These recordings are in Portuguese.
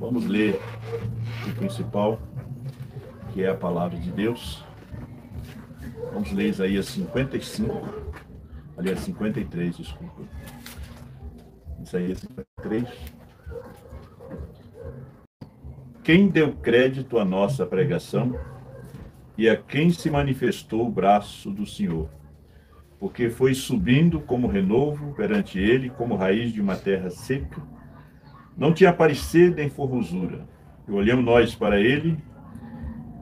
Vamos ler o principal, que é a palavra de Deus. Vamos ler Isaías 55, aliás, 53, desculpa. Isaías 53. Quem deu crédito à nossa pregação e a quem se manifestou o braço do Senhor? Porque foi subindo como renovo perante ele, como raiz de uma terra seca. Não tinha parecer nem formosura. E olhamos nós para ele,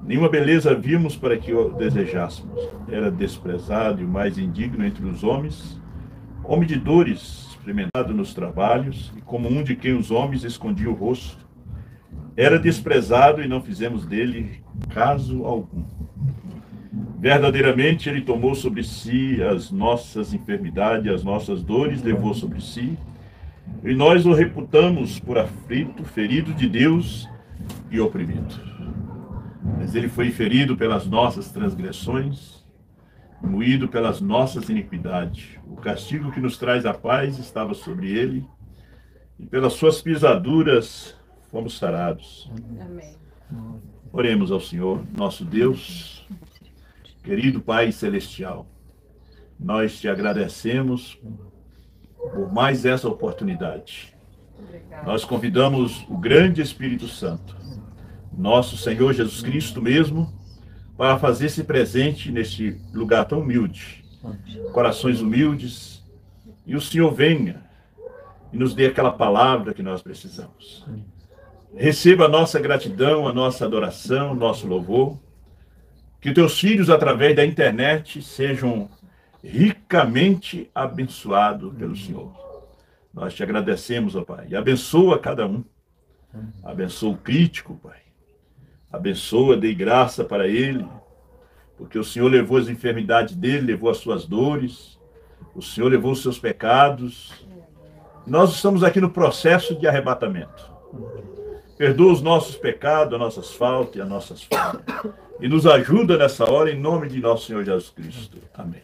nenhuma beleza vimos para que o desejássemos. Era desprezado e o mais indigno entre os homens, homem de dores, experimentado nos trabalhos, e como um de quem os homens escondiam o rosto. Era desprezado e não fizemos dele caso algum. Verdadeiramente ele tomou sobre si as nossas enfermidades, as nossas dores, levou sobre si, e nós o reputamos por aflito, ferido de Deus e oprimido. Mas ele foi ferido pelas nossas transgressões, moído pelas nossas iniquidades. O castigo que nos traz a paz estava sobre ele, e pelas suas pisaduras fomos sarados. Amém. Oremos ao Senhor, nosso Deus. Querido Pai Celestial, nós te agradecemos por mais essa oportunidade. Obrigada. Nós convidamos o grande Espírito Santo, nosso Senhor Jesus Cristo mesmo, para fazer-se presente neste lugar tão humilde, corações humildes, e o Senhor venha e nos dê aquela palavra que nós precisamos. Receba a nossa gratidão, a nossa adoração, o nosso louvor. Que teus filhos, através da internet, sejam ricamente abençoados pelo Senhor. Nós te agradecemos, ó Pai, e abençoa cada um. Abençoa o crítico, Pai. Abençoa, dê graça para ele, porque o Senhor levou as enfermidades dele, levou as suas dores, o Senhor levou os seus pecados. Nós estamos aqui no processo de arrebatamento. Perdoa os nossos pecados, as nossas faltas e as nossas falhas. E nos ajuda nessa hora, em nome de nosso Senhor Jesus Cristo. Amém.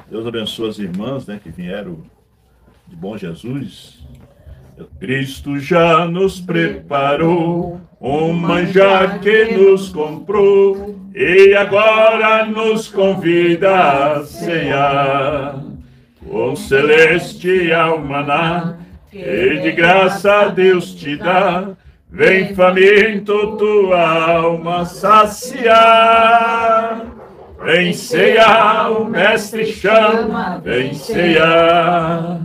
Deus abençoe as irmãs, que vieram de Bom Jesus. Cristo já nos preparou um manjar que nos comprou e agora nos convida a cear com celestial maná que de graça Deus te dá. Vem faminto tua alma saciar, vem cear, o mestre chama, vem cear.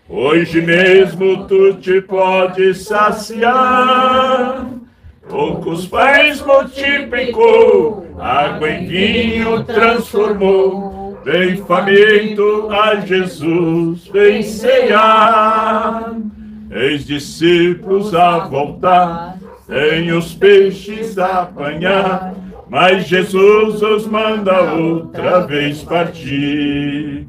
Hoje mesmo tu te podes saciar, poucos pães multiplicou, água em vinho transformou. Vem faminto a Jesus, vem cear. Eis discípulos a voltar, sem os peixes a apanhar, mas Jesus os manda outra vez partir.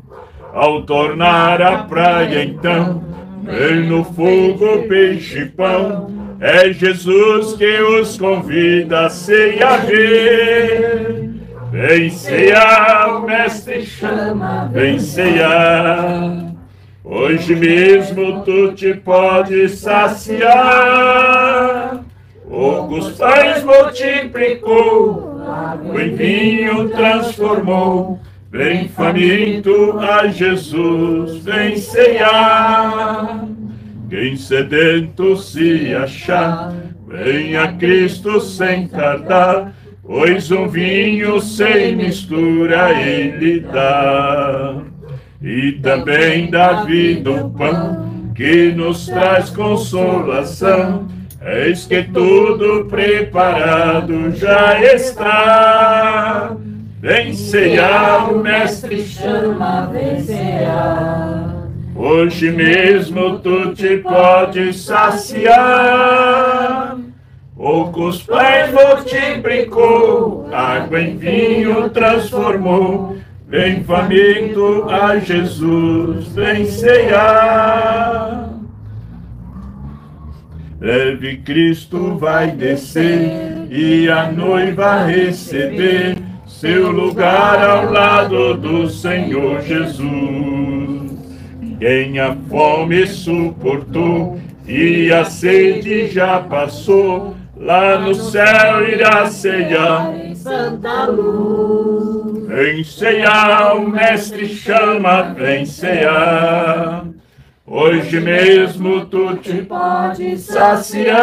Ao tornar a praia então, vem no fogo peixe e pão, é Jesus que os convida a ceia ver. Vem cear, o mestre chama, vem cear. Hoje mesmo tu te podes saciar, poucos pães multiplicou, água em vinho transformou. Vem faminto a Jesus, vem cear. Quem sedento se achar, vem a Cristo sem tardar, pois um vinho sem mistura ele dá. E também dá vida o pão, que nos traz consolação. Eis que tudo preparado já está. Vem cear, o mestre chama, vem cear. Hoje mesmo tu te podes saciar. Poucos pães multiplicou, água em vinho transformou. Vem faminto a Jesus, vem cear. Breve Cristo vai descer e a noiva receber seu lugar ao lado do Senhor Jesus. Quem a fome suportou, e a sede já passou. Lá no céu irá ceiar em santa luz. Vem ceiar, o mestre chama, vem ceiar. Hoje mesmo tu te pode saciar.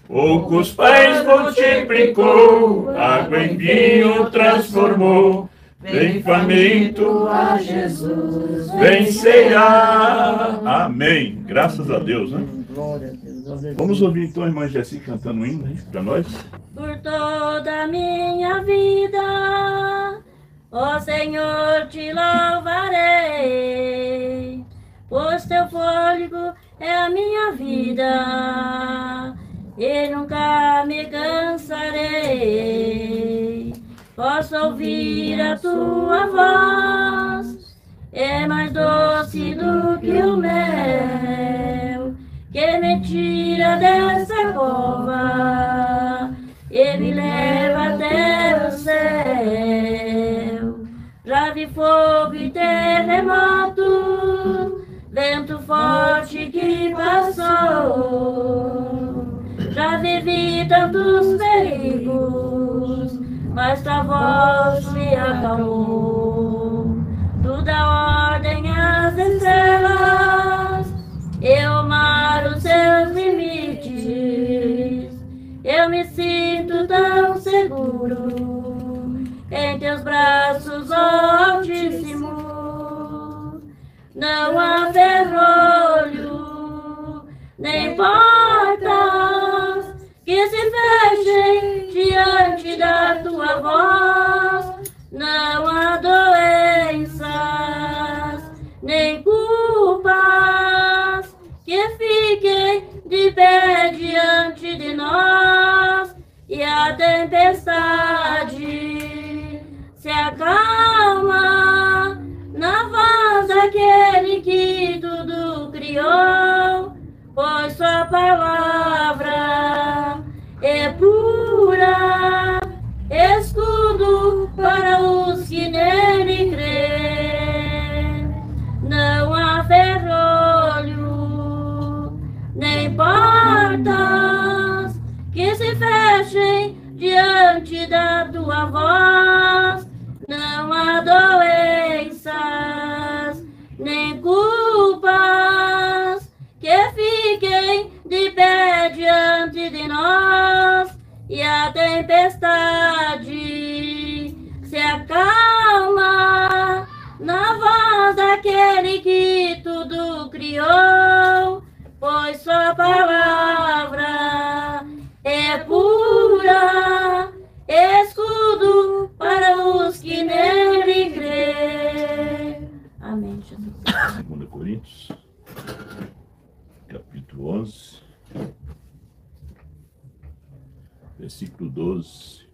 Poucos pães multiplicou, água em vinho transformou. Vem faminto a Jesus, vem ceiar. Amém. Graças a Deus, né? Glória a Deus. Vamos ouvir então a irmã Jessi cantando um hino para nós. Por toda a minha vida, ó Senhor, te louvarei, pois teu fôlego é a minha vida, e nunca me cansarei. Posso ouvir a tua voz, é mais doce do que o mel, que me tira dessa cova e me leva até o céu. Já vi fogo e terremoto, vento forte que passou. Já vivi tantos perigos, mas tua voz me acalmou. Tu dá ordem às estrelas, eu mar os seus limites. Eu me sinto tão seguro em teus braços, ó Altíssimo. Não há ferrolho, nem portas que se fechem diante da tua voz. Não há doenças, nem culpas que fiquem de pé diante de nós. E a tempestade se acalma na voz daquele que tudo criou, pois sua palavra é pura, escudo para os que nele crêem. Não há ferrolho, nem portas que se fechem diante da tua voz. Não há doenças, nem culpas que fiquem de pé diante de nós. E a tempestade se acalma na voz daquele que tudo criou, pois sua palavra é pura, escudo para os que nele crêem. Amém, Jesus. 2 Coríntios, capítulo 11, versículo 12.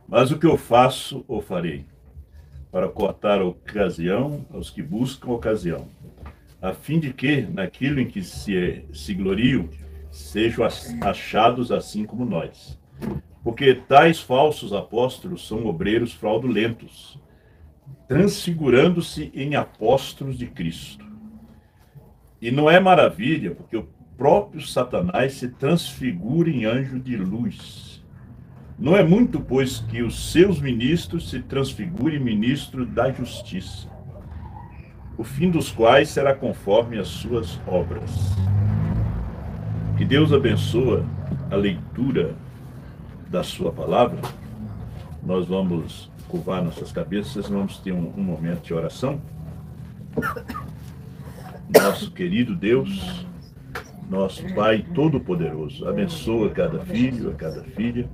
Mas o que eu faço, ou farei, para cortar a ocasião aos que buscam ocasião, a fim de que, naquilo em que se gloriam, sejam achados assim como nós. Porque tais falsos apóstolos são obreiros fraudulentos, transfigurando-se em apóstolos de Cristo. E não é maravilha, porque o próprio Satanás se transfigura em anjo de luz. Não é muito, pois, que os seus ministros se transfigurem em ministros da justiça, o fim dos quais será conforme as suas obras. Que Deus abençoe a leitura da sua palavra. Nós vamos curvar nossas cabeças, vamos ter um momento de oração. Nosso querido Deus, nosso Pai Todo-Poderoso, abençoa cada filho, a cada filha,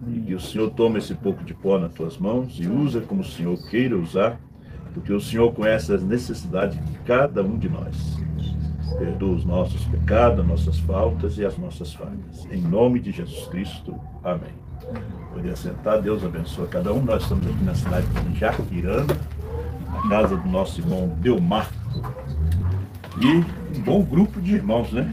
e que o Senhor tome esse pouco de pó nas tuas mãos e usa como o Senhor queira usar, porque o Senhor conhece as necessidades de cada um de nós. Perdoa os nossos pecados, as nossas faltas e as nossas falhas. Em nome de Jesus Cristo. Amém. Poder sentar, Deus abençoe cada um. Nós estamos aqui na cidade de Jaquirana, na casa do nosso irmão Delmarco. E um bom grupo de irmãos, né?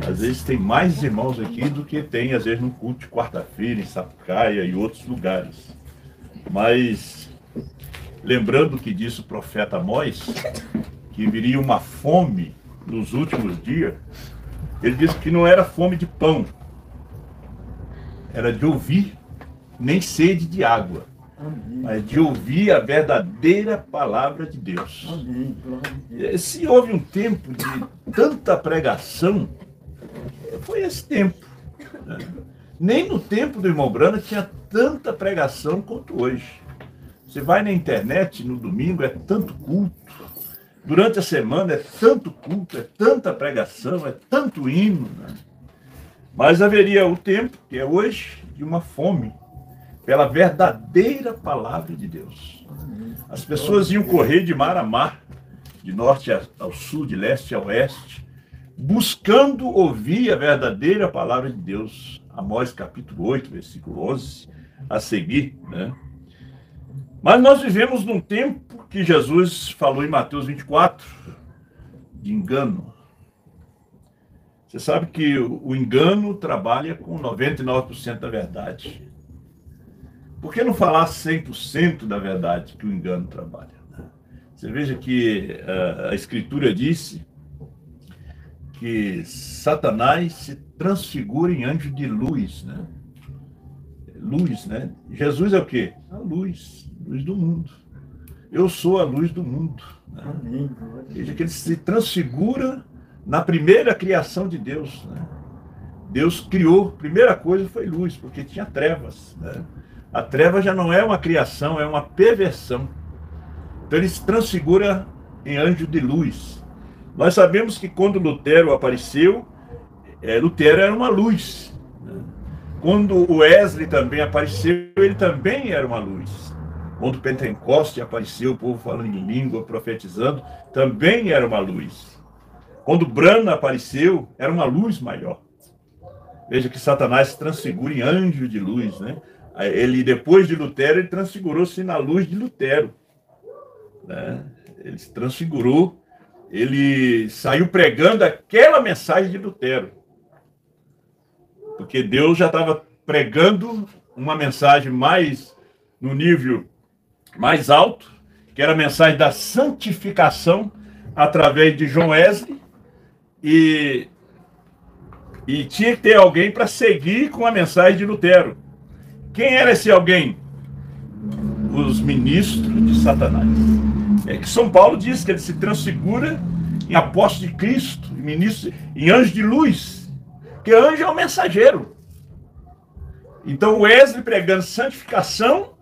Às vezes tem mais irmãos aqui do que tem, às vezes, no culto de quarta-feira, em Sapucaia e outros lugares. Mas, lembrando que disse o profeta Amós, que viria uma fome nos últimos dias, ele disse que não era fome de pão, era de ouvir, nem sede de água, mas de ouvir a verdadeira palavra de Deus. Se houve um tempo de tanta pregação, foi esse tempo, né? Nem no tempo do irmão Branham tinha tanta pregação quanto hoje. Você vai na internet no domingo, é tanto culto. Durante a semana é tanto culto, é tanta pregação, é tanto hino, né? Mas haveria o tempo, que é hoje, de uma fome pela verdadeira palavra de Deus. As pessoas iam correr de mar a mar, de norte ao sul, de leste a oeste, buscando ouvir a verdadeira palavra de Deus. Amós capítulo 8, versículo 11, a seguir, né? Mas nós vivemos num tempo que Jesus falou em Mateus 24, de engano. Você sabe que o engano trabalha com 99% da verdade. Por que não falar 100% da verdade que o engano trabalha? Você veja que a Escritura disse que Satanás se transfigura em anjo de luz, né? Luz, né? Jesus é o quê? A luz, luz do mundo. Eu sou a luz do mundo, né? Veja que ele se transfigura na primeira criação de Deus, né? Deus criou, a primeira coisa foi luz, porque tinha trevas, né? A treva já não é uma criação, é uma perversão. Então ele se transfigura em anjo de luz. Nós sabemos que quando Lutero apareceu, Lutero era uma luz, né? Quando o Wesley também apareceu, ele também era uma luz. Quando o Pentecoste apareceu, o povo falando em língua, profetizando, também era uma luz. Quando Branham apareceu, era uma luz maior. Veja que Satanás se transfigura em anjo de luz, né? Ele, depois de Lutero, ele transfigurou-se na luz de Lutero, né? Ele se transfigurou, ele saiu pregando aquela mensagem de Lutero, porque Deus já estava pregando uma mensagem mais no nível mais alto, que era a mensagem da santificação através de John Wesley, e tinha que ter alguém para seguir com a mensagem de Lutero. Quem era esse alguém? Os ministros de Satanás. É que São Paulo diz que ele se transfigura em apóstolo de Cristo, em ministro, em anjo de luz, porque anjo é o mensageiro. Então Wesley pregando santificação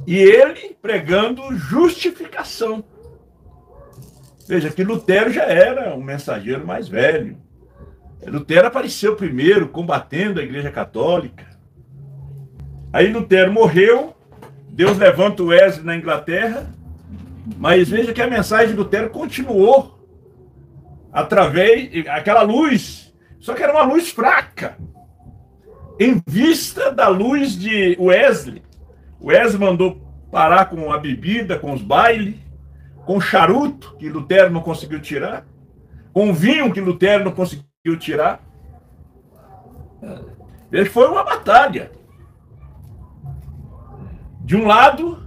e ele pregando justificação. Veja que Lutero já era um mensageiro mais velho. Lutero apareceu primeiro combatendo a Igreja Católica. Aí Lutero morreu, Deus levanta o Wesley na Inglaterra, mas veja que a mensagem de Lutero continuou através daquela luz, só que era uma luz fraca, em vista da luz de Wesley. Wesley mandou parar com a bebida, com os bailes, com o charuto, que Lutero não conseguiu tirar, com o vinho, que Lutero não conseguiu tirar. Foi uma batalha. De um lado,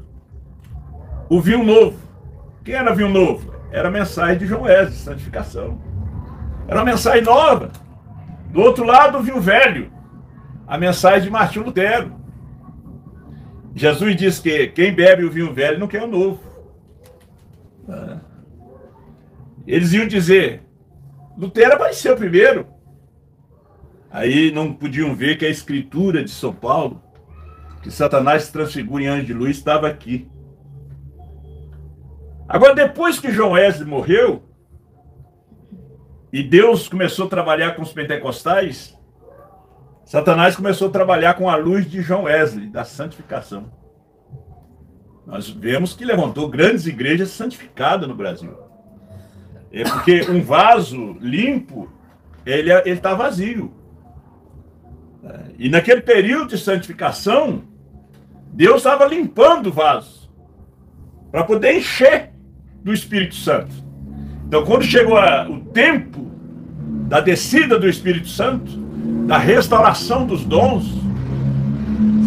o vinho novo. Quem era vinho novo? Era a mensagem de John Wesley, santificação. Era uma mensagem nova. Do outro lado, o vinho velho. A mensagem de Martinho Lutero. Jesus diz que quem bebe o vinho velho não quer o novo. Eles iam dizer, Lutero apareceu primeiro. Aí não podiam ver que a escritura de São Paulo, que Satanás se transfigura em anjo de luz, estava aqui. Agora, depois que John Wesley morreu, e Deus começou a trabalhar com os pentecostais, Satanás começou a trabalhar com a luz de John Wesley, da santificação. Nós vemos que levantou grandes igrejas santificadas no Brasil. É porque um vaso limpo, ele está vazio. E naquele período de santificação, Deus estava limpando o vaso para poder encher do Espírito Santo. Então, quando chegou o tempo da descida do Espírito Santo, da restauração dos dons,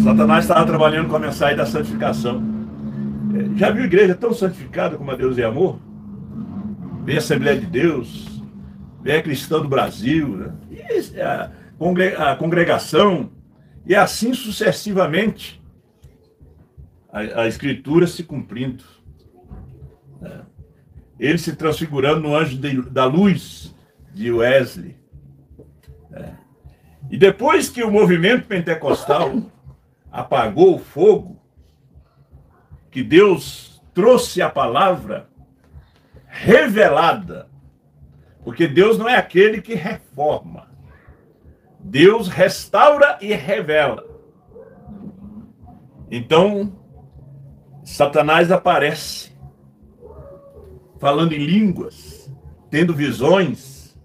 Satanás estava trabalhando com a mensagem da santificação. Já viu igreja tão santificada como a Deus é amor? vem a Assembleia de Deus, vem a Cristã do Brasil, né? E a congregação, e assim sucessivamente, a Escritura se cumprindo. Ele se transfigurando no anjo da luz de Wesley. E depois que o movimento pentecostal apagou o fogo, que Deus trouxe a palavra revelada, porque Deus não é aquele que reforma, Deus restaura e revela. Então, Satanás aparece, falando em línguas, tendo visões,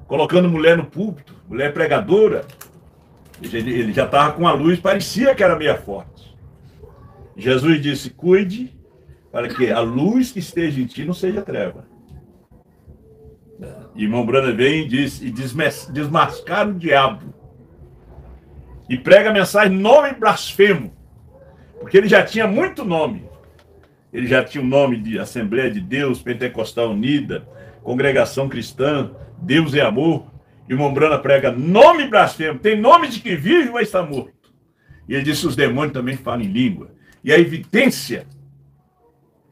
colocando mulher no púlpito, mulher pregadora. Ele já estava com a luz, parecia que era meio forte. Jesus disse, cuide para que a luz que esteja em ti não seja treva. E irmão Brana vem e diz, e desmascara o diabo. E prega a mensagem nome blasfemo. Porque ele já tinha muito nome. Ele já tinha o nome de Assembleia de Deus, Pentecostal Unida, Congregação Cristã, Deus é Amor. E irmão Brana prega nome blasfemo. Tem nome de que vive, mas está morto. E ele disse, os demônios também falam em língua. E a evidência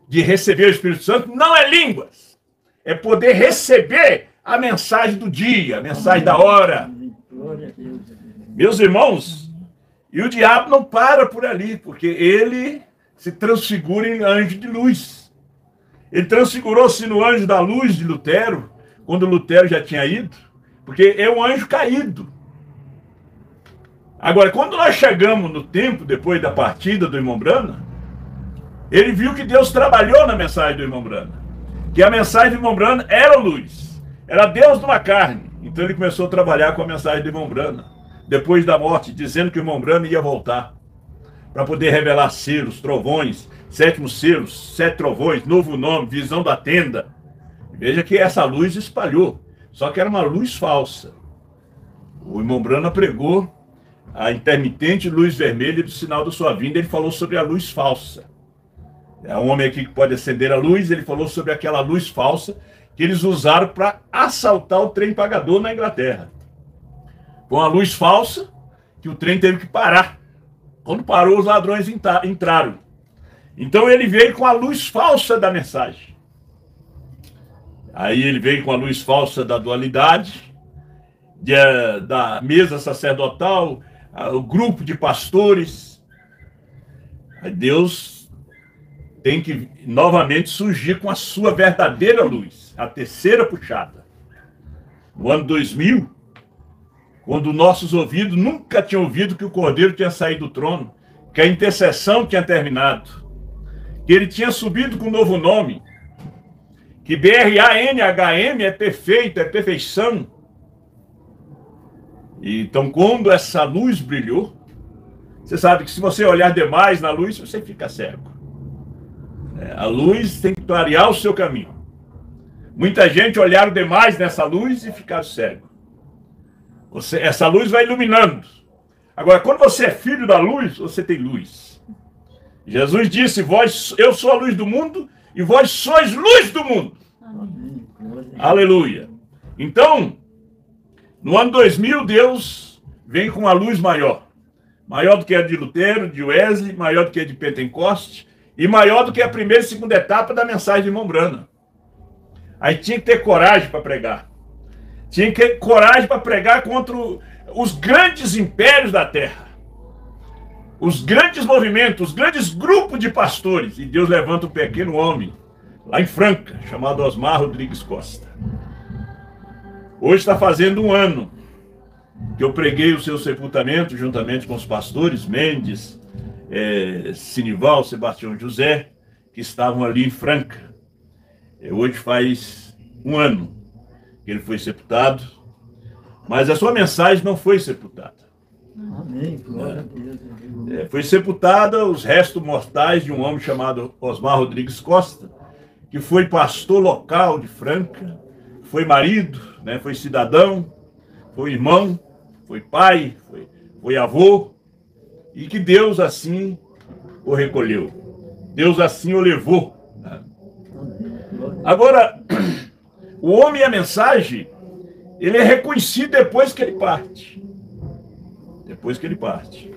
de receber o Espírito Santo não é línguas. É poder receber a mensagem do dia, a mensagem da hora. Meus irmãos, e o diabo não para por ali, porque ele se transfigura em anjo de luz. Ele transfigurou-se no anjo da luz de Lutero, quando Lutero já tinha ido, porque é um anjo caído. Agora, quando nós chegamos no tempo, depois da partida do irmão Brana, ele viu que Deus trabalhou na mensagem do irmão Brana. Que a mensagem do irmão Brana era luz. Era Deus numa carne. Então ele começou a trabalhar com a mensagem do irmão Brana. Depois da morte, dizendo que o irmão Brana ia voltar. Para poder revelar selos, trovões, 7º selo, 7 trovões, novo nome, visão da tenda. Veja que essa luz espalhou. Só que era uma luz falsa. O irmão Brana pregou a intermitente luz vermelha do sinal da sua vinda. Ele falou sobre a luz falsa. É um homem aqui que pode acender a luz. Ele falou sobre aquela luz falsa que eles usaram para assaltar o trem pagador na Inglaterra. Foi uma luz falsa que o trem teve que parar. Quando parou, os ladrões entraram. Então ele veio com a luz falsa da mensagem. Aí ele veio com a luz falsa da dualidade, da mesa sacerdotal, o grupo de pastores. Aí Deus tem que novamente surgir com a sua verdadeira luz, a terceira puxada. No ano 2000, quando nossos ouvidos nunca tinham ouvido que o Cordeiro tinha saído do trono, que a intercessão tinha terminado, que ele tinha subido com um novo nome, que BRANHM é perfeito, é perfeição. E então, quando essa luz brilhou, você sabe que se você olhar demais na luz, você fica cego. A luz tem que clarear o seu caminho. Muita gente olharam demais nessa luz e ficaram cegos. Essa luz vai iluminando. Agora, quando você é filho da luz, você tem luz. Jesus disse, eu sou a luz do mundo e vós sois luz do mundo. Amém. Aleluia. Então, no ano 2000, Deus vem com uma luz maior. Maior do que a de Lutero, de Wesley, maior do que a de Pentecoste e maior do que a primeira e segunda etapa da mensagem de irmão Brana. Aí tinha que ter coragem para pregar. Tinha que ter coragem para pregar contra os grandes impérios da terra. Os grandes movimentos, os grandes grupos de pastores. E Deus levanta um pequeno homem, lá em Franca, chamado Osmar Rodrigues Costa. Hoje está fazendo um ano que eu preguei o seu sepultamento, juntamente com os pastores Mendes, Sinival, Sebastião José, que estavam ali em Franca. Hoje faz um ano que ele foi sepultado, mas a sua mensagem não foi sepultada. Amém, glória a Deus. Foi sepultada os restos mortais de um homem chamado Osmar Rodrigues Costa, que foi pastor local de Franca, foi marido, né, foi cidadão, foi irmão, foi pai, foi avô, e que Deus assim o recolheu. Deus assim o levou. Agora, o homem e a mensagem, ele é reconhecido depois que ele parte. Depois que ele parte.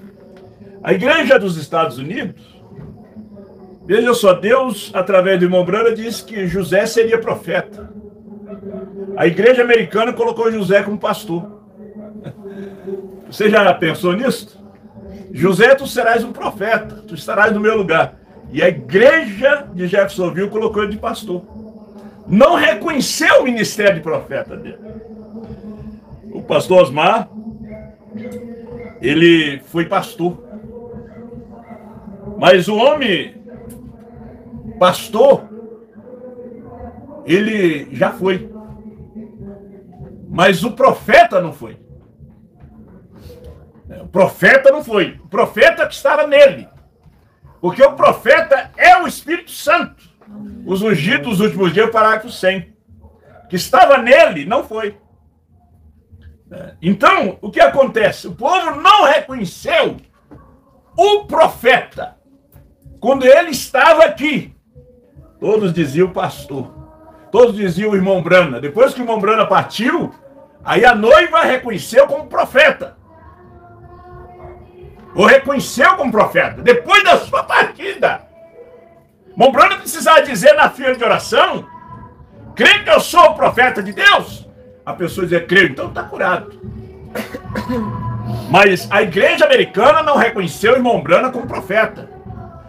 A igreja dos Estados Unidos, veja só, Deus, através do irmão Brana, disse que José seria profeta. A igreja americana colocou José como pastor. Você já pensou nisso? José, tu serás um profeta, tu estarás no meu lugar. E a igreja de Jeffersonville colocou ele de pastor. Não reconheceu o ministério de profeta dele. O pastor Osmar, ele foi pastor. Mas o homem pastor, ele já foi. Mas o profeta não foi. O profeta não foi. O profeta que estava nele. Porque o profeta é o Espírito Santo. Os ungidos dos últimos dias, parágrafo 100. Que estava nele, não foi. Então, o que acontece? O povo não reconheceu o profeta. Quando ele estava aqui, todos diziam pastor. Todos diziam o irmão Brana. Depois que o irmão Brana partiu, aí a noiva reconheceu como profeta. Ou reconheceu como profeta. Depois da sua partida. Irmão Brana precisava dizer na fila de oração: crê que eu sou o profeta de Deus? A pessoa dizia: creio, então está curado. Mas a igreja americana não reconheceu o irmão Brana como profeta.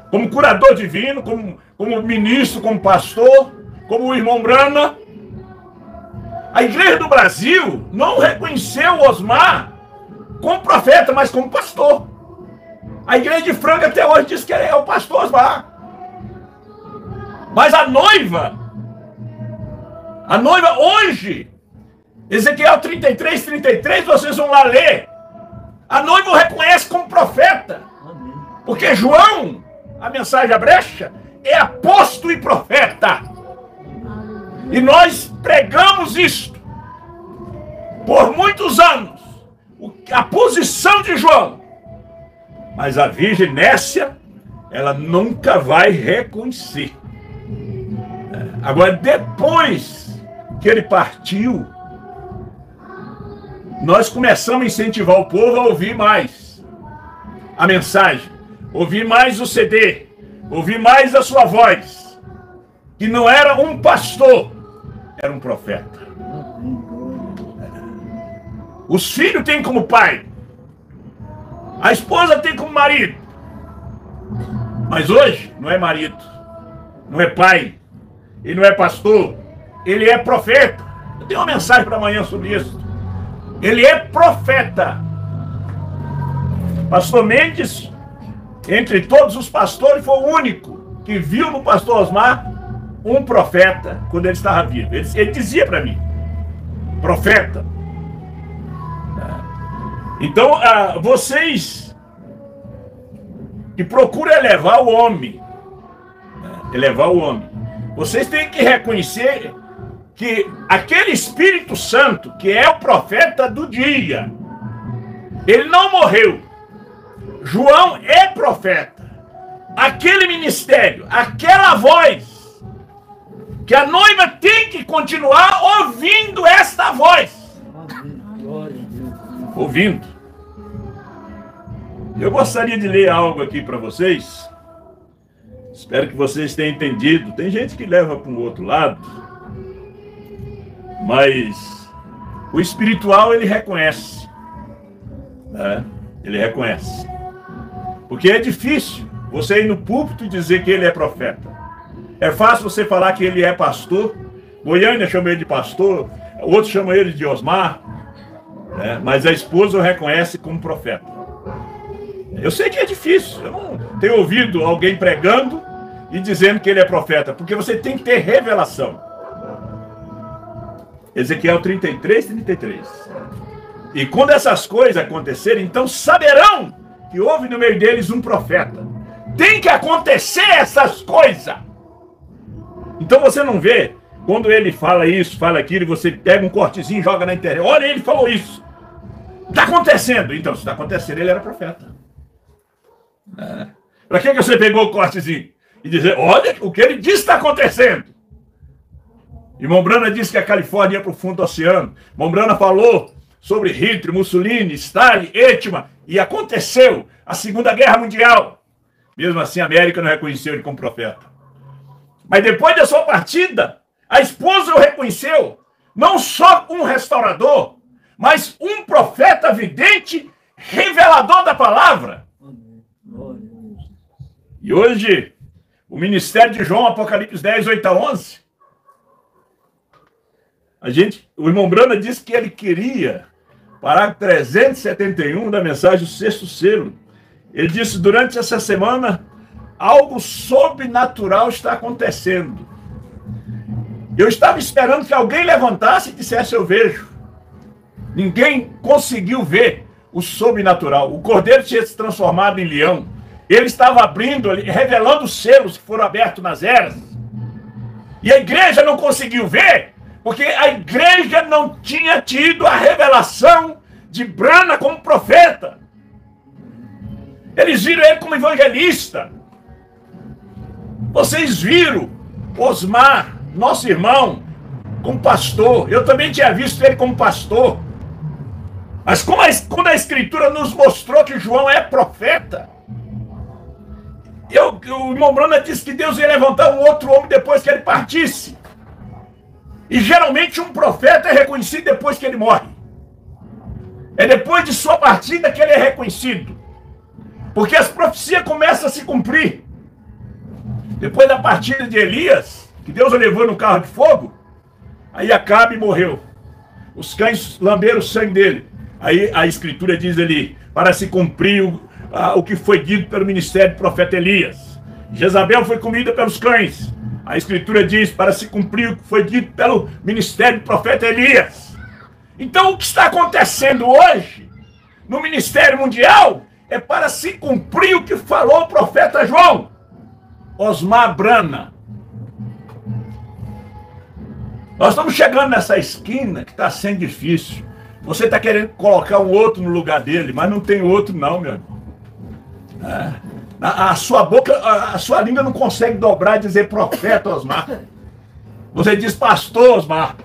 Como curador divino, como ministro, como pastor, como o irmão Brana. A igreja do Brasil não reconheceu o Osmar como profeta, mas como pastor. A igreja de Franca até hoje diz que ele é o pastor Osmar. Mas a noiva hoje, Ezequiel 33, 33, vocês vão lá ler. A noiva o reconhece como profeta. Porque João, a mensagem da brecha, é apóstolo e profeta. E nós pregamos isto por muitos anos. A posição de João. Mas a Virgem Nécia, ela nunca vai reconhecer. Agora, depois que ele partiu, nós começamos a incentivar o povo a ouvir mais a mensagem, ouvir mais o CD, ouvir mais a sua voz, que não era um pastor, era um profeta. Os filhos têm como pai, a esposa tem como marido, mas hoje não é marido, não é pai, ele não é pastor, ele é profeta. Eu tenho uma mensagem para amanhã sobre isso. Ele é profeta. Pastor Mendes, entre todos os pastores, foi o único que viu no pastor Osmar um profeta quando ele estava vivo. Ele dizia para mim: profeta. Então, vocês que procuram elevar o homem, vocês têm que reconhecer que aquele Espírito Santo, que é o profeta do dia, ele não morreu. João é profeta. Aquele ministério, aquela voz, que a noiva tem que continuar ouvindo esta voz. Ouvindo. Eu gostaria de ler algo aqui para vocês. Espero que vocês tenham entendido. Tem gente que leva para um outro lado, mas o espiritual ele reconhece, né? Ele reconhece. Porque é difícil você ir no púlpito e dizer que ele é profeta. É fácil você falar que ele é pastor. Goiânia chama ele de pastor, outros chamam ele de Osmar, né? Mas a esposa o reconhece como profeta. Eu sei que é difícil. Eu não tenho ouvido alguém pregando e dizendo que ele é profeta, porque você tem que ter revelação. Ezequiel 33, 33. E quando essas coisas acontecerem, então saberão que houve no meio deles um profeta. Tem que acontecer essas coisas. Então você não vê, quando ele fala isso, fala aquilo, e você pega um cortezinho e joga na internet. Olha, ele falou isso. Está acontecendo. Então, se está acontecendo, ele era profeta. Para que você pegou o cortezinho? E dizer, olha, o que ele disse está acontecendo. Irmão Brana disse que a Califórnia ia para o fundo do oceano. Irmão Brana falou sobre Hitler, Mussolini, Stalin, Eichmann, e aconteceu a Segunda Guerra Mundial. Mesmo assim, a América não reconheceu ele como profeta. Mas depois da sua partida, a esposa o reconheceu, não só um restaurador, mas um profeta vidente, revelador da palavra. E hoje, o ministério de João, Apocalipse 10, 8 a 11, o irmão Brana disse que ele queria, parágrafo 371 da mensagem, o sexto selo. Ele disse, durante essa semana, algo sobrenatural está acontecendo. Eu estava esperando que alguém levantasse e dissesse, eu vejo. Ninguém conseguiu ver o sobrenatural. O cordeiro tinha se transformado em leão. Ele estava abrindo, revelando os selos que foram abertos nas eras. E a igreja não conseguiu ver, porque a igreja não tinha tido a revelação de Brana como profeta. Eles viram ele como evangelista. Vocês viram Osmar, nosso irmão, como pastor. Eu também tinha visto ele como pastor. Mas quando a Escritura nos mostrou que João é profeta, o irmão Brana disse que Deus ia levantar um outro homem depois que ele partisse. E geralmente um profeta é reconhecido depois que ele morre. É depois de sua partida que ele é reconhecido. Porque as profecias começam a se cumprir. Depois da partida de Elias, que Deus o levou no carro de fogo, aí Acabe morreu. Os cães lamberam o sangue dele. Aí a Escritura diz ali, para se cumprir o que foi dito pelo ministério do profeta Elias. Jezabel foi comida pelos cães. A Escritura diz, para se cumprir o que foi dito pelo ministério do profeta Elias. Então o que está acontecendo hoje, no ministério mundial, é para se cumprir o que falou o profeta João. Osmar Brana. Nós estamos chegando nessa esquina que está sendo difícil. Você está querendo colocar um outro no lugar dele, mas não tem outro não, meu irmão. A sua boca, a sua língua não consegue dobrar e dizer profeta Osmar. Você diz pastor Osmar.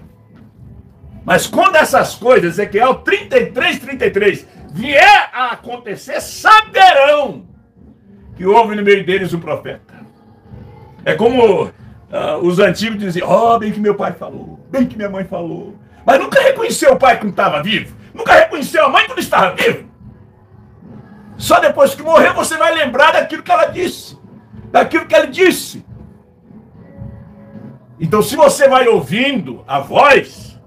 Mas quando essas coisas, Ezequiel 33, 33, vier a acontecer, saberão que houve no meio deles um profeta. É como os antigos diziam, bem que meu pai falou, bem que minha mãe falou. Mas nunca reconheceu o pai quando estava vivo. Nunca reconheceu a mãe quando estava vivo. Só depois que morrer você vai lembrar daquilo que ela disse. Daquilo que ele disse. Então se você vai ouvindo a voz,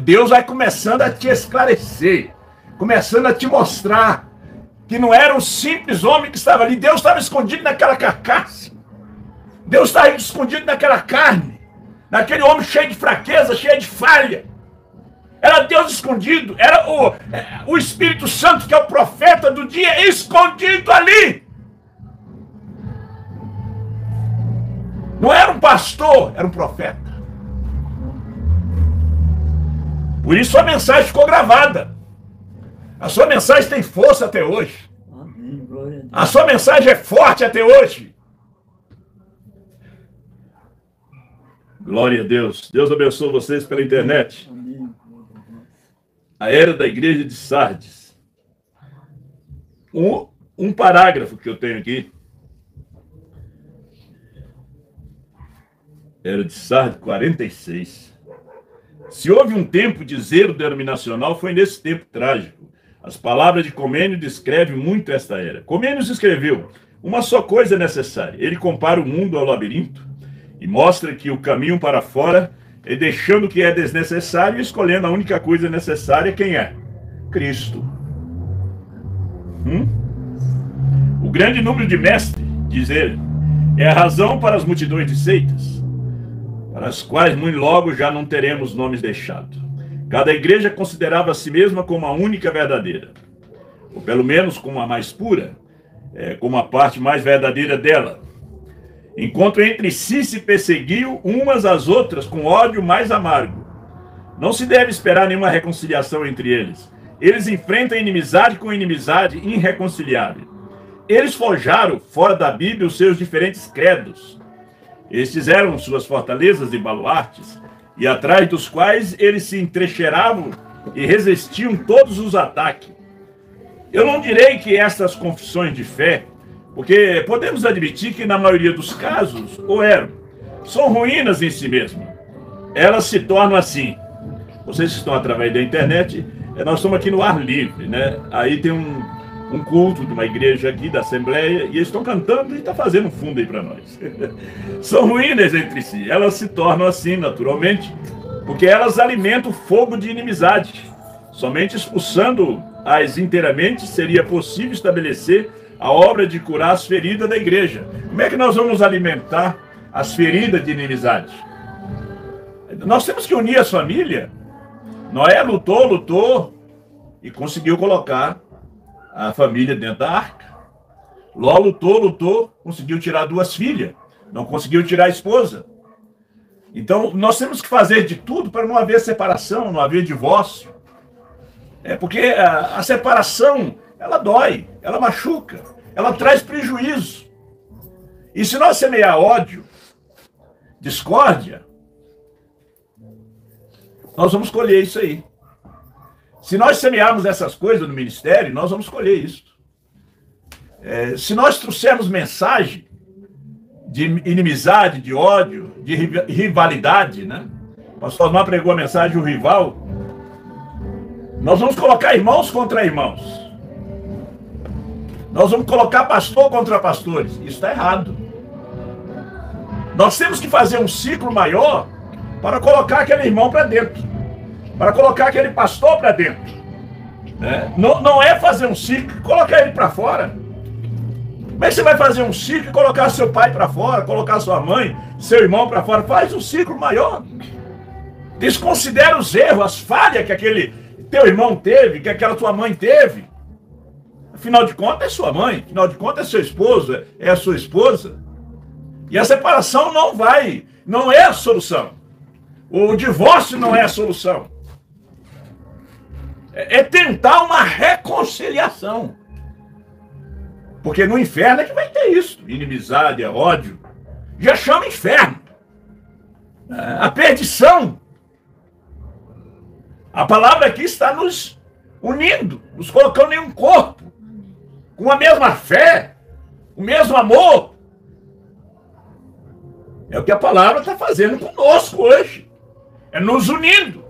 Deus vai começando a te esclarecer. Começando a te mostrar que não era um simples homem que estava ali. Deus estava escondido naquela carcaça. Deus estava escondido naquela carne. Naquele homem cheio de fraqueza, cheio de falha. Era Deus escondido. Era o Espírito Santo, que é o profeta do dia, escondido ali. Não era um pastor, era um profeta. Por isso a mensagem ficou gravada. A sua mensagem tem força até hoje. Amém, glória a Deus. A sua mensagem é forte até hoje. Glória a Deus. Deus abençoe vocês pela internet. Amém. A era da igreja de Sardes. Um parágrafo que eu tenho aqui. Era de Sardes 46. Se houve um tempo de zelo denominacional, foi nesse tempo trágico. As palavras de Comênio descrevem muito esta era. Comênio escreveu, uma só coisa é necessária. Ele compara o mundo ao labirinto e mostra que o caminho para fora é deixando o que é desnecessário e escolhendo a única coisa necessária. Quem é? Cristo. O grande número de mestres, diz ele, é a razão para as multidões de seitas, para as quais muito logo já não teremos nomes deixados. Cada igreja considerava a si mesma como a única verdadeira, ou pelo menos como a mais pura, como a parte mais verdadeira dela. Enquanto entre si se perseguiam umas às outras com ódio mais amargo. Não se deve esperar nenhuma reconciliação entre eles. Eles enfrentam inimizade com inimizade irreconciliável. Eles forjaram, fora da Bíblia, os seus diferentes credos. Eles fizeram suas fortalezas e baluartes, e atrás dos quais eles se entrecheiravam e resistiam todos os ataques. Eu não direi que estas confissões de fé, porque podemos admitir que na maioria dos casos, ou eram, são ruínas em si mesmas. Elas se tornam assim. Vocês que estão através da internet, nós estamos aqui no ar livre, né? Aí tem um culto de uma igreja aqui, da Assembleia, e eles estão cantando e estão fazendo um fundo aí para nós. São ruínas entre si. Elas se tornam assim, naturalmente, porque elas alimentam o fogo de inimizade. Somente expulsando-as inteiramente seria possível estabelecer a obra de curar as feridas da igreja. Como é que nós vamos alimentar as feridas de inimizade? Nós temos que unir as famílias. Noé lutou e conseguiu colocar a família dentro da arca. Ló lutou, conseguiu tirar 2 filhas, não conseguiu tirar a esposa. Então, nós temos que fazer de tudo para não haver separação, não haver divórcio. Porque a separação, ela dói, ela machuca, ela traz prejuízo. E se nós semear ódio, discórdia, nós vamos colher isso aí. Se nós semearmos essas coisas no ministério, nós vamos colher isso. Se nós trouxermos mensagem de inimizade, de ódio, de rivalidade, né? O pastor Osmar pregou a mensagem do rival. Nós vamos colocar irmãos contra irmãos. Nós vamos colocar pastor contra pastores. Isso está errado. Nós temos que fazer um ciclo maior para colocar aquele irmão para dentro, para colocar aquele pastor para dentro. Não é fazer um ciclo e colocar ele para fora. Como é que você vai fazer um ciclo e colocar seu pai para fora, colocar sua mãe, seu irmão para fora? Faz um ciclo maior. Desconsidera os erros, as falhas que aquele teu irmão teve, que aquela tua mãe teve. Afinal de contas é sua mãe, afinal de contas é seu esposo, é a sua esposa. E a separação não é a solução. O divórcio não é a solução. É tentar uma reconciliação. Porque no inferno é que vai ter isso. Inimizade, ódio. Já chama inferno. A perdição. A palavra aqui está nos unindo, nos colocando em um corpo, com a mesma fé, o mesmo amor. É o que a palavra está fazendo conosco hoje. É nos unindo.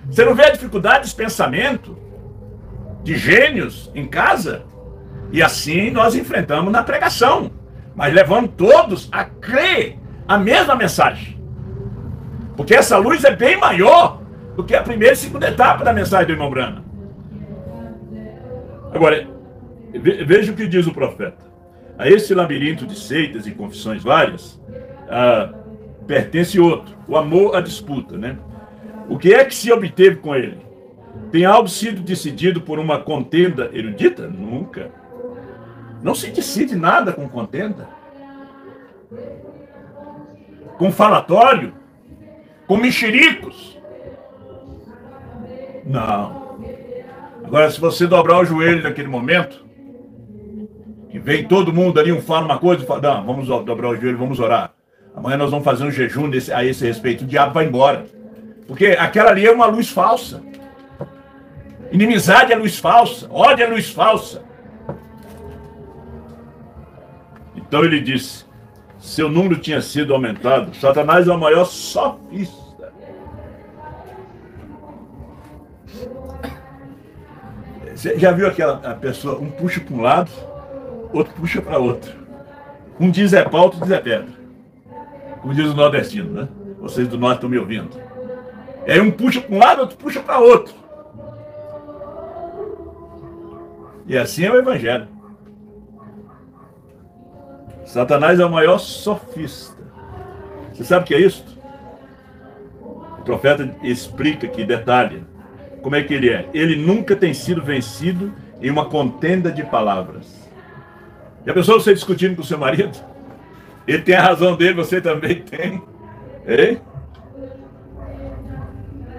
Você não vê a dificuldade de pensamento de gênios em casa? E assim nós enfrentamos na pregação, mas levando todos a crer a mesma mensagem. Porque essa luz é bem maior do que a primeira e segunda etapa da mensagem do irmão Branham. Agora, veja o que diz o profeta. A esse labirinto de seitas e confissões várias, pertence outro, o amor à disputa, né? O que é que se obteve com ele? Tem algo sido decidido por uma contenda erudita? Nunca. Não se decide nada com contenda. Com falatório? Com mexericos? Não. Agora, se você dobrar o joelho naquele momento, que vem todo mundo ali, um fala uma coisa, fala, não, vamos dobrar o joelho, vamos orar. Amanhã nós vamos fazer um jejum a esse respeito. O diabo vai embora. Porque aquela ali é uma luz falsa. Inimizade é luz falsa. Ódio é luz falsa. Então ele disse, seu número tinha sido aumentado. Satanás é o maior sofista. Você já viu aquela pessoa, um puxa para um lado, outro puxa para outro. Um diz é pau, outro diz é pedra. Como diz o nordestino, né? Vocês do norte estão me ouvindo. E aí um puxa para um lado, outro puxa para outro. E assim é o evangelho. Satanás é o maior sofista. Você sabe o que é isso? O profeta explica aqui, detalha, como é que ele é. Ele nunca tem sido vencido em uma contenda de palavras. Já pensou você discutindo com o seu marido? Ele tem a razão dele, você também tem. Hein?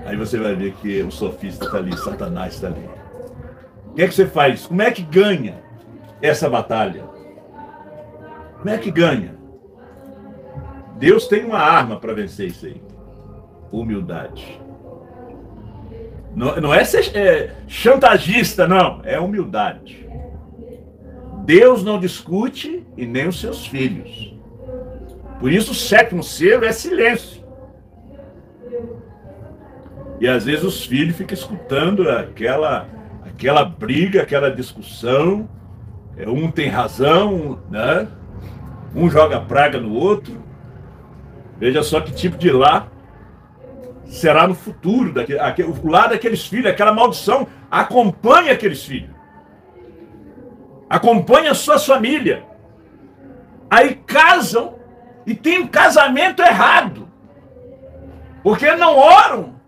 Aí você vai ver que o sofista está ali, Satanás está ali. O que é que você faz? Como é que ganha essa batalha? Como é que ganha? Deus tem uma arma para vencer isso aí. Humildade. Não é ser chantagista, não. É humildade. Deus não discute e nem os seus filhos. Por isso o sétimo selo é silêncio. E às vezes os filhos ficam escutando aquela briga, aquela discussão. Um tem razão, né? Um joga praga no outro. Veja só que tipo de lar será no futuro. O lar daqueles filhos, aquela maldição acompanha aqueles filhos. Acompanha as suas famílias. Aí casam e tem um casamento errado. Porque não oram.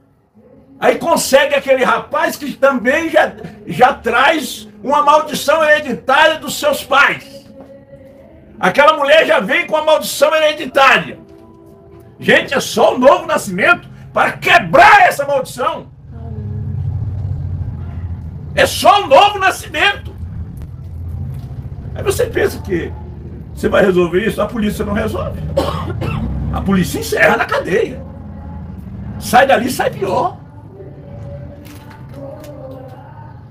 Aí consegue aquele rapaz que também já traz uma maldição hereditária dos seus pais. Aquela mulher já vem com a maldição hereditária. Gente, é só o novo nascimento para quebrar essa maldição. É só o novo nascimento. Aí você pensa que você vai resolver isso, a polícia não resolve. A polícia encerra na cadeia. Sai dali, sai pior.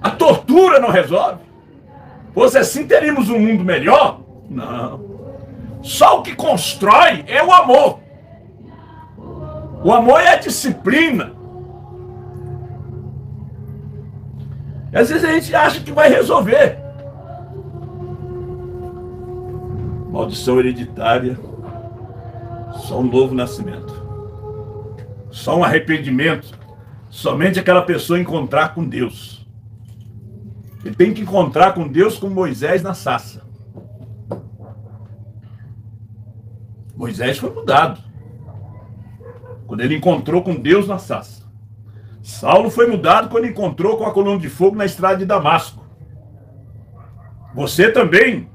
A tortura não resolve. Pois assim teríamos um mundo melhor? Não. Só o que constrói é o amor. O amor é a disciplina. E às vezes a gente acha que vai resolver. Maldição hereditária. Só um novo nascimento. Só um arrependimento. Somente aquela pessoa encontrar com Deus. Ele tem que encontrar com Deus como Moisés na sarça. Moisés foi mudado quando ele encontrou com Deus na sarça. Saulo foi mudado quando encontrou com a coluna de fogo na estrada de Damasco. Você também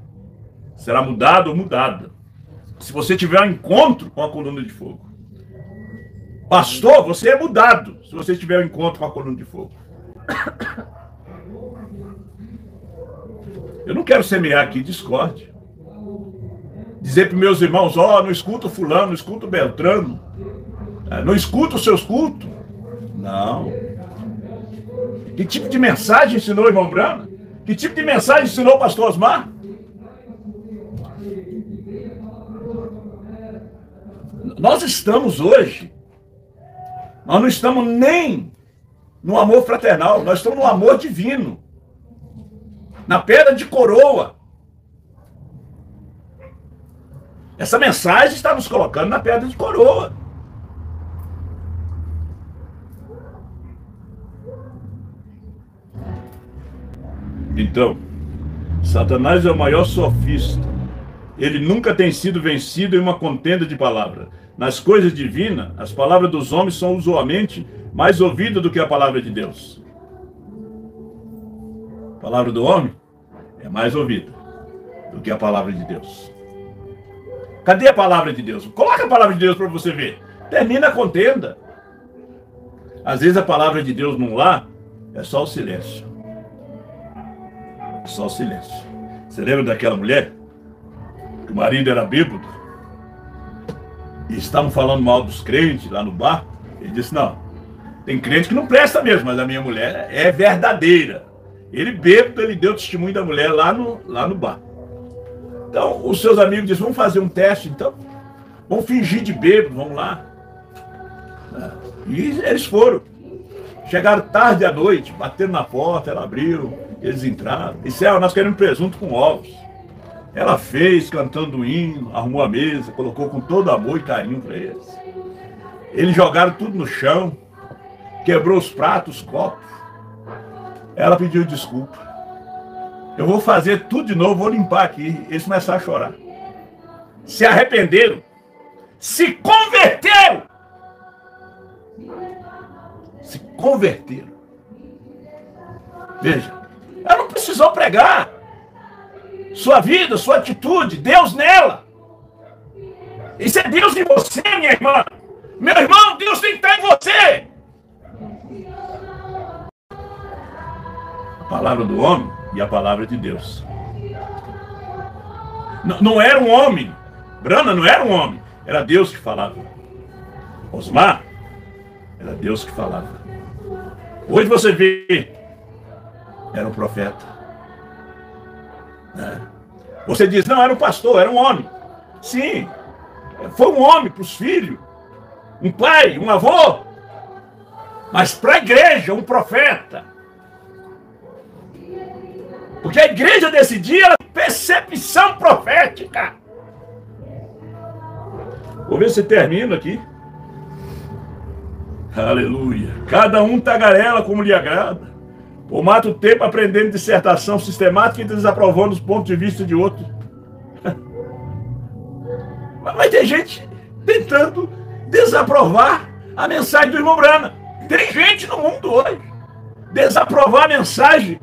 será mudado ou mudada se você tiver um encontro com a coluna de fogo. Pastor, você é mudado se você tiver um encontro com a coluna de fogo. Eu não quero semear aqui discórdia. Dizer para meus irmãos, não escuta o fulano, não escuta o Beltrano. Não escuta os seus cultos. Não. Que tipo de mensagem ensinou o irmão Brana? Que tipo de mensagem ensinou o pastor Osmar? Nós estamos hoje, nós não estamos nem no amor fraternal, nós estamos no amor divino. Na pedra de coroa. Essa mensagem está nos colocando na pedra de coroa. Então, Satanás é o maior sofista. Ele nunca tem sido vencido em uma contenda de palavra. Nas coisas divinas, as palavras dos homens são usualmente mais ouvidas do que a palavra de Deus. A palavra do homem é mais ouvida do que a palavra de Deus. Cadê a palavra de Deus? Coloca a palavra de Deus para você ver. Termina a contenda. Às vezes a palavra de Deus num lar é só o silêncio. É só o silêncio. Você lembra daquela mulher? Que o marido era bêbado e estavam falando mal dos crentes lá no bar. Ele disse, não, tem crente que não presta mesmo, mas a minha mulher é verdadeira. Ele bêbado, ele deu testemunho da mulher lá no bar. Então, os seus amigos disseram, vamos fazer um teste, então. Vamos fingir de bêbado, vamos lá. E eles foram. Chegaram tarde à noite, bateram na porta, ela abriu, eles entraram. E disseram, nós queremos presunto com ovos. Ela fez, cantando um hino, arrumou a mesa, colocou com todo amor e carinho para eles. Eles jogaram tudo no chão, quebrou os pratos, os copos. Ela pediu desculpa. Eu vou fazer tudo de novo, vou limpar aqui. Eles começaram a chorar. Se arrependeram. Se converteram. Se converteram. Veja, ela não precisou pregar. Sua vida, sua atitude, Deus nela. Isso é Deus em você, minha irmã. Meu irmão, Deus tem que estar em você. A palavra do homem e a palavra de Deus. Não era um homem. Brana não era um homem. Era Deus que falava. Osmar, era Deus que falava. Hoje você vê, era um profeta. Você diz, não, era um pastor, era um homem. Sim, foi um homem para os filhos, um pai, um avô, mas para a igreja, um profeta. Porque a igreja desse dia era percepção profética. Vou ver se termino aqui. Aleluia. Cada um tagarela como lhe agrada. Ou mata o tempo aprendendo dissertação sistemática e desaprovando os pontos de vista de outro. Mas tem gente tentando desaprovar a mensagem do irmão Brana. Tem gente no mundo hoje desaprovar a mensagem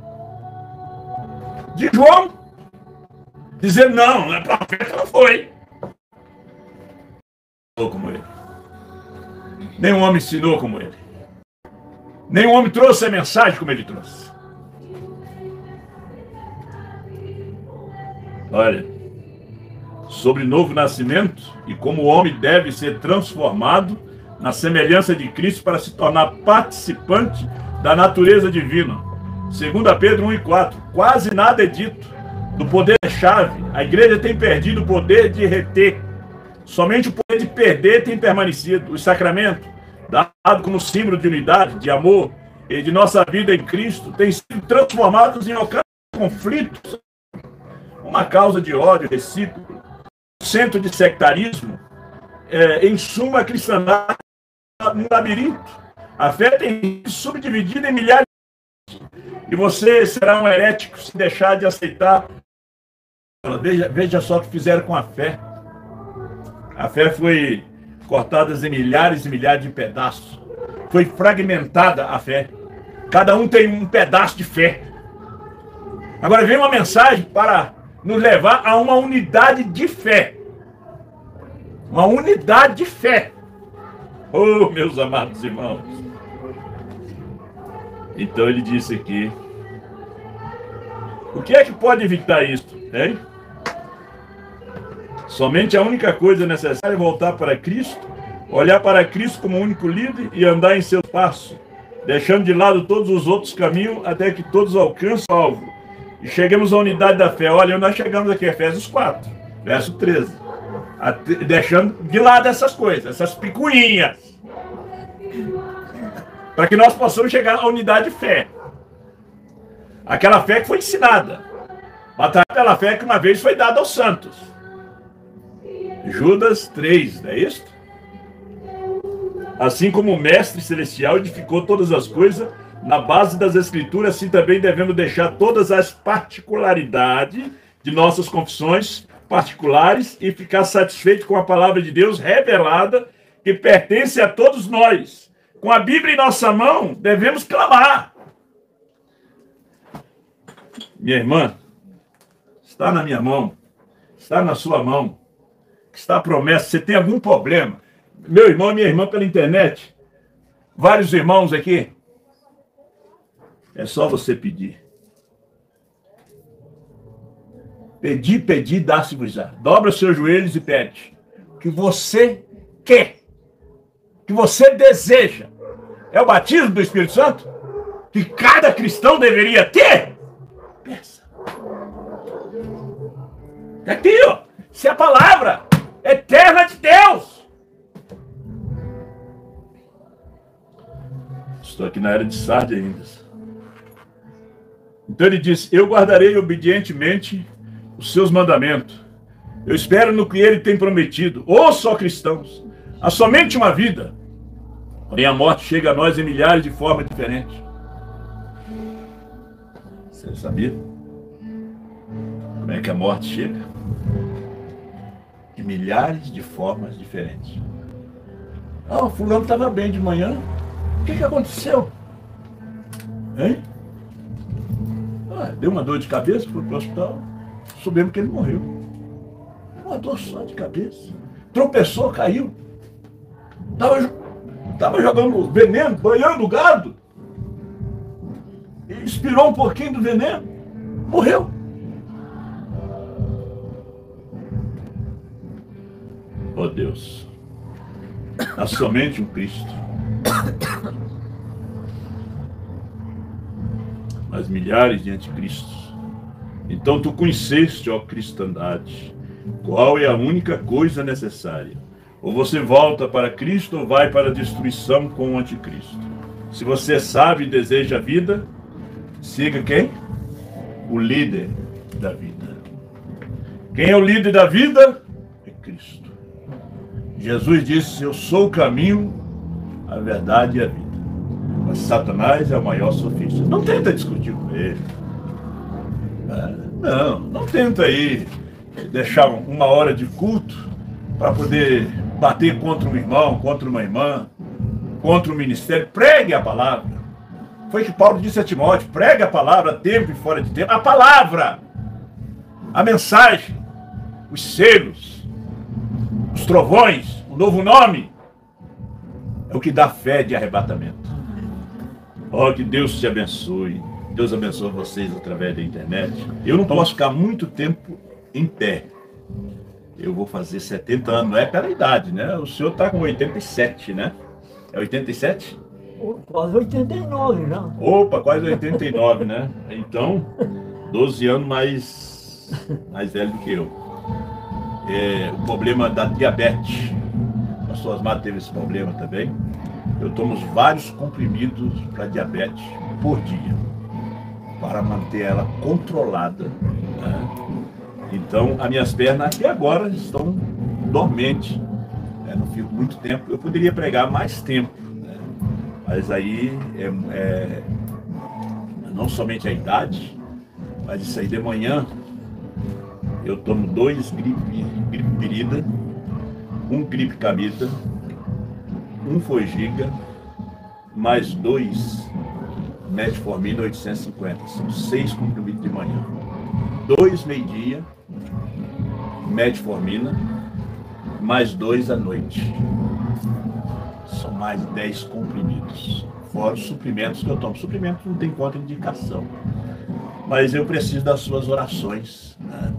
de João, dizendo, não é profeta, não foi. Como ele. Nenhum homem ensinou como ele. Nenhum homem trouxe a mensagem como ele trouxe. Olha, sobre novo nascimento e como o homem deve ser transformado na semelhança de Cristo para se tornar participante da natureza divina. 2 Pedro 1:4. Quase nada é dito do poder-chave. A igreja tem perdido o poder de reter. Somente o poder de perder tem permanecido. Os sacramentos, dado como símbolo de unidade, de amor e de nossa vida em Cristo, têm sido transformados em ocasião de conflitos, uma causa de ódio recíproco, centro de sectarismo, em suma, a cristandade um labirinto. A fé tem sido subdividida em milhares e você será um herético se deixar de aceitar. Veja só o que fizeram com a fé. A fé foi cortada em milhares e milhares de pedaços. Foi fragmentada a fé. Cada um tem um pedaço de fé. Agora vem uma mensagem para nos levar a uma unidade de fé. Uma unidade de fé. Oh, meus amados irmãos. Então ele disse aqui. O que é que pode evitar isso? Hein? Somente a única coisa necessária é voltar para Cristo, olhar para Cristo como único líder e andar em seu passo, deixando de lado todos os outros caminhos até que todos alcancem o alvo. E chegamos à unidade da fé. Olha, nós chegamos aqui, Efésios 4, verso 13. Deixando de lado essas coisas, essas picuinhas. Para que nós possamos chegar à unidade de fé. Aquela fé que foi ensinada. Batalha pela fé que uma vez foi dada aos santos. Judas 3, não é isso? Assim como o Mestre Celestial edificou todas as coisas na base das Escrituras, assim também devemos deixar todas as particularidades de nossas confissões particulares e ficar satisfeito com a palavra de Deus revelada que pertence a todos nós. Com a Bíblia em nossa mão, devemos clamar. Minha irmã, está na minha mão, está na sua mão, está a promessa. Você tem algum problema? Meu irmão e minha irmã pela internet, vários irmãos aqui, é só você pedir. Pedir, dá-se-vos-á. Dobra os seus joelhos e pede. O que você quer, o que você deseja. É o batismo do Espírito Santo que cada cristão deveria ter. Peça. Aqui, ó. Se a palavra eterna de Deus. Estou aqui na era de Sardes ainda. Então ele diz, eu guardarei obedientemente os seus mandamentos. Eu espero no que ele tem prometido. Ouça, ó cristãos, há somente uma vida. Porém a morte chega a nós em milhares de formas diferentes. Você sabia? Como é que a morte chega? Em milhares de formas diferentes. Ah, o fulano estava bem de manhã. O que aconteceu? Hein? Ah, deu uma dor de cabeça, foi para o hospital. Soubemos que ele morreu. Uma dor só de cabeça. Tropeçou, caiu. Estava jogando veneno, banhando o gado. E expirou um pouquinho do veneno. Morreu. Ó Deus, há somente um Cristo, mas milhares de anticristos. Então tu conheceste, ó cristandade, qual é a única coisa necessária. Ou você volta para Cristo ou vai para a destruição com o anticristo. Se você sabe e deseja a vida, siga quem? O líder da vida. Quem é o líder da vida? É Cristo. Jesus disse, eu sou o caminho, a verdade e a vida. Mas Satanás é o maior sofista. Não tenta discutir com ele. Não tenta aí deixar uma hora de culto para poder bater contra um irmão, contra uma irmã, contra o ministério. Pregue a palavra. Foi o que Paulo disse a Timóteo, pregue a palavra a tempo e fora de tempo. A palavra, a mensagem, os selos, os trovões, o novo nome, é o que dá fé de arrebatamento. Oh, que Deus te abençoe. Deus abençoe vocês através da internet. Eu não posso ficar muito tempo em pé. Eu vou fazer 70 anos, não é pela idade, né? O senhor está com 87, né? É 87? Quase 89 já. Opa, quase 89, né? Então, 12 anos mais velho do que eu. O problema da diabetes. O pastor Osmar teve esse problema também. Eu tomo vários comprimidos para diabetes por dia, para manter ela controlada, né? Então, as minhas pernas aqui agora estão dormentes. Não fico muito tempo. Eu poderia pregar mais tempo, né? Mas aí não somente a idade, mas isso aí de manhã eu tomo 2 gripe pirida, 1 gripe camida, 1 Forgiga, mais 2 metformina 850. São 6 comprimidos de manhã. 2 meio-dia, metformina, mais 2 à noite. São mais 10 comprimidos. Fora os suprimentos que eu tomo. Suprimentos não tem contraindicação. Mas eu preciso das suas orações, né?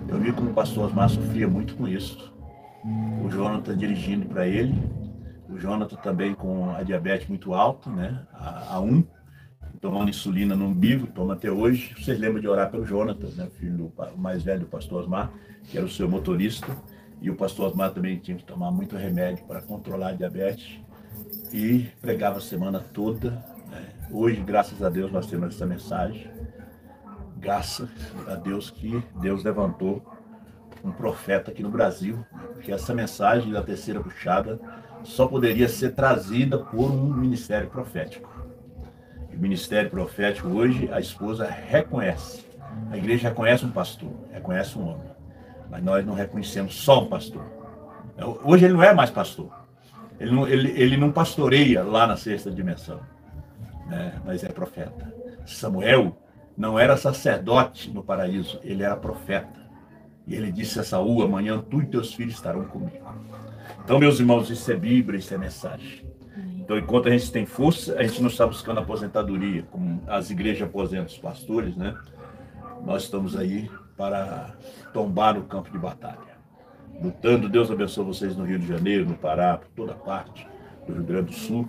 Eu vi como o pastor Osmar sofria muito com isso. O Jonathan dirigindo para ele. O Jonathan também com a diabetes muito alta, né? A 1. Tomando insulina no umbigo, toma até hoje. Vocês lembram de orar pelo Jonathan, né? Filho mais velho do pastor Osmar, que era o seu motorista. E o pastor Osmar também tinha que tomar muito remédio para controlar a diabetes. E pregava a semana toda, né? Hoje, graças a Deus, nós temos essa mensagem. Graças a Deus que Deus levantou um profeta aqui no Brasil. Porque essa mensagem da terceira puxada só poderia ser trazida por um ministério profético. O ministério profético hoje, a esposa reconhece. A igreja reconhece um pastor, reconhece um homem. Mas nós não reconhecemos só um pastor. Hoje ele não é mais pastor. Ele não pastoreia lá na sexta dimensão, né? Mas é profeta. Samuel não era sacerdote no paraíso, ele era profeta. E ele disse a Saul, amanhã tu e teus filhos estarão comigo. Então, meus irmãos, isso é Bíblia, isso é mensagem. Então, enquanto a gente tem força, a gente não está buscando aposentadoria, como as igrejas aposentam os pastores, né? Nós estamos aí para tombar o campo de batalha. Lutando, Deus abençoe vocês no Rio de Janeiro, no Pará, por toda parte, do Rio Grande do Sul.